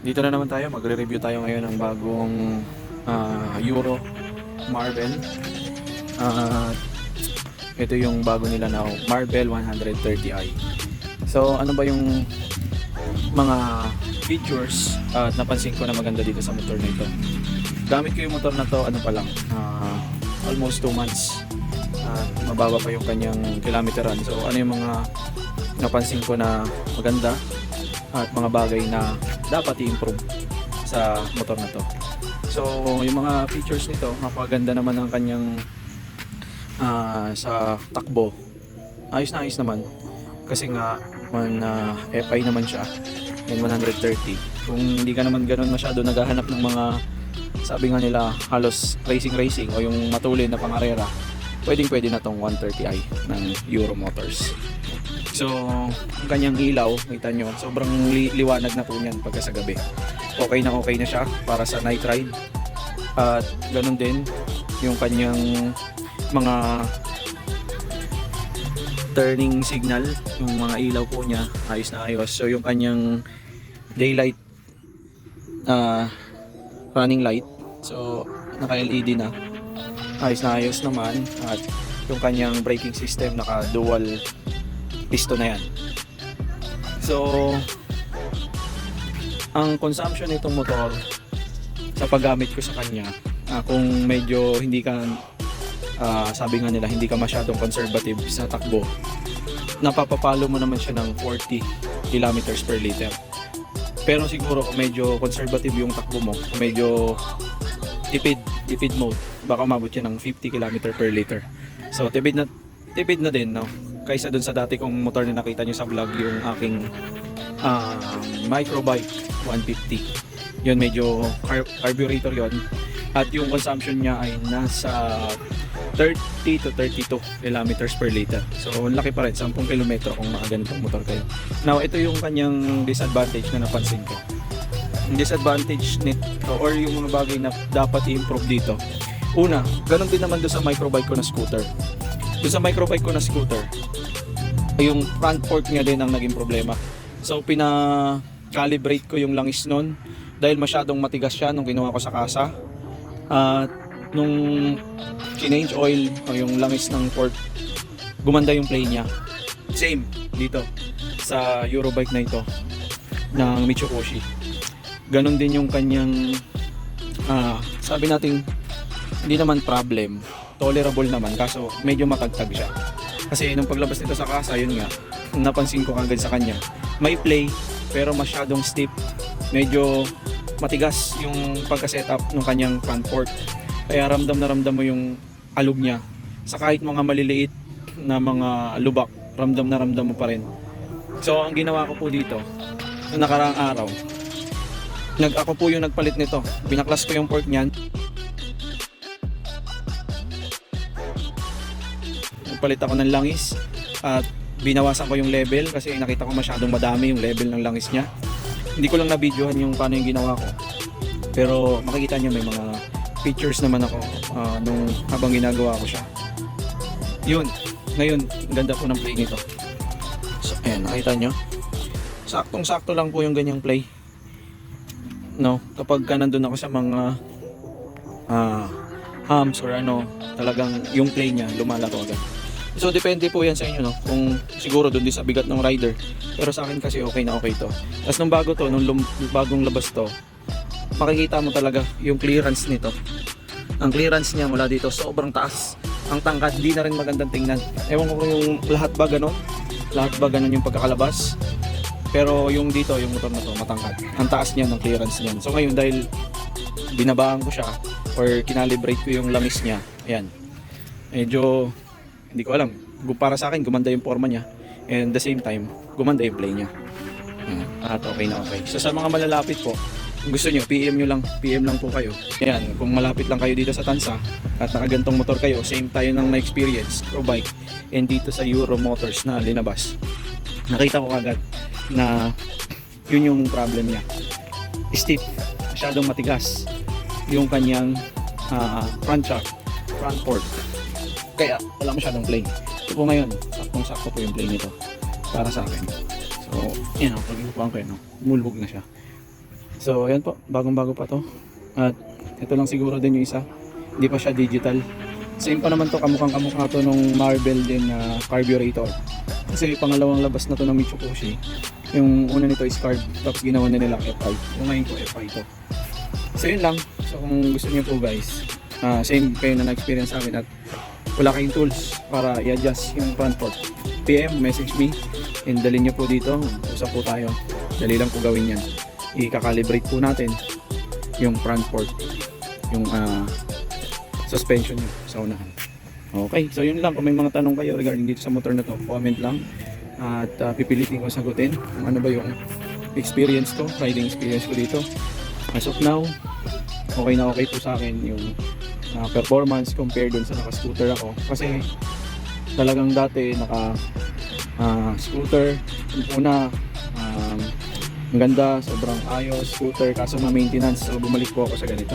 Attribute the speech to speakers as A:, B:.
A: Dito na naman tayo, magre-review tayo ngayon ng bagong Euro Marvel. Uh, Ito yung bago nila na Marvel 130i. So ano ba yung mga features at napansin ko na maganda dito sa motor na ito? Gamit ko yung motor na to, ano pa lang, almost 2 months. Mababa pa yung kanyang kilometeran. So ano yung mga napansin ko na maganda at mga bagay na dapat i-improve sa motor na to. So yung mga features nito, napakaganda naman ang kanyang sa takbo. Ayos na ayos naman kasi nga FI naman siya in 130. Kung hindi ka naman ganoon masyado naghahanap ng mga, sabi nga nila, halos racing o yung matulin na pangarera, pwede na tong 130i ng Euro Motors. So ang kanyang ilaw, kita nyo, sobrang liwanag na po niyan pagka sa gabi. Okay na siya para sa night ride. At ganun din yung kanyang mga turning signal, yung mga ilaw po niya, ayos na ayos. So yung kanyang daylight running light, so naka LED na, ayos na ayos naman. At yung kanyang braking system, naka dual piston na yan. So ang consumption nitong motor sa paggamit ko sa kanya, kung medyo hindi ka sabi nga nila hindi ka masyadong conservative sa takbo, napapapalo mo naman siya ng 40 kilometers per liter. Pero siguro kung medyo conservative yung takbo mo, medyo tipid mode, baka umabot siya ng 50 kilometer per liter. So tipid na din, no? Kaysa dun sa dati kong motor na nakita nyo sa vlog, yung aking microbike 150. Yun, medyo carburetor yon, at yung consumption niya ay nasa 30 to 32 kilometers per liter. So laki pa rin, 10 kilometro kung ganitong motor kayo. Now ito yung kanyang disadvantage na napansin ko. Yung disadvantage nito, or yung mga bagay na dapat i-improve dito, una, ganun din naman doon sa microbike ko na scooter. Doon sa microbike ko na scooter, yung front fork niya din ang naging problema. So pina-calibrate ko yung langis nun dahil masyadong matigas siya nung ginawa ko sa kasa. At nung change oil o yung langis ng fork, gumanda yung play niya. Same dito sa Eurobike na ito ng Mitsubishi. Ganon din yung kanyang sabi natin, hindi naman problem, tolerable naman, kaso medyo matagtag siya. Kasi nung paglabas nito sa kasa, yun nga, napansin ko kagad sa kanya, may play pero masyadong stiff, medyo matigas yung pagka-setup ng kanyang front fork. Kaya ramdam na ramdam mo yung alog niya. Sa kahit mga maliliit na mga lubak, ramdam na ramdam mo pa rin. So ang ginawa ko po dito, noong nakaraang araw, ako po yung nagpalit nito. Binaklas ko yung fork niyan. Nagpalit ako ng langis at binawasan ko yung level kasi nakita ko masyadong madami yung level ng langis niya. Hindi ko lang na-videohan yung paano yung ginawa ko. Pero makikita nyo may mga features naman ako nung habang ginagawa ko siya. Yun. Ngayon, ganda po ng play nito. So, ayan, nakita nyo. Saktong-sakto lang po yung ganyang play. No, kapag ka nandun ako sa mga humps or ano, talagang yung play niya lumalaro agad. So depende po yan sa inyo, no? Kung siguro doon din sa bigat ng rider. Pero sa akin kasi okay na okay to. Tapos nung bago to, nung bagong labas to, makikita mo talaga yung clearance nito. Ang clearance niya mula dito sobrang taas. Ang tangkad hindi na rin magandang tingnan. Ewan ko kung yung lahat ba ganon. Lahat ba ganon yung pagkakalabas. Pero yung dito, yung motor na to, matangkad. Ang taas niya ng clearance niyan. So ngayon dahil binabaan ko siya or kinalibrate ko yung langis niya, ayan, medyo hindi ko alam, para sa akin gumanda yung forma niya, and the same time gumanda yung play niya. At okay na okay. So sa mga malalapit po, kung gusto nyo, PM lang po kayo. Ayan, kung malapit lang kayo dito sa Tansa at nakagantong motor kayo, same tayo ng na-experience pro bike, and dito sa Euro Motors na linabas, nakita ko agad na yun yung problem niya. Stiff, masyadong matigas yung kanyang front shock, front fork. Kaya wala masyadong play. So po ngayon, saktong-sakto po yung play nito para sa akin. So, yan o, pag-iupuan ko yan, mulbog na siya. So ayan po, bagong-bago pa to. At ito lang siguro din yung isa. Hindi pa siya digital. Same pa naman to, kamukhang-kamukha to nung Marvel din na carburetor. Kasi pangalawang labas na to ng Mitsubishi. Yung una nito is carb, tapos ginawa na nilang FI. Yung ngayon ko FI to. So yun lang. So kung gusto niyo po guys, same kayo na na-experience sa amin at wala kayong tools para i-adjust yung front port, PM, message me, and dalhin nyo po dito, usap po tayo. Dali lang po gawin yan. I-calibrate po natin yung front port, yung suspension nyo sa unahan. Okay, so yun lang. Kung may mga tanong kayo regarding dito sa motor na to, comment lang at pipilitin ko sagutin kung ano ba yung experience ko, riding experience ko dito. As of now, okay na okay po sa akin yung performance compared dun sa naka-scooter ako. Kasi talagang dati naka-scooter, yung una, ang ganda, sobrang ayos, scooter, kaso ma-maintenance. So bumalik po ako sa ganito.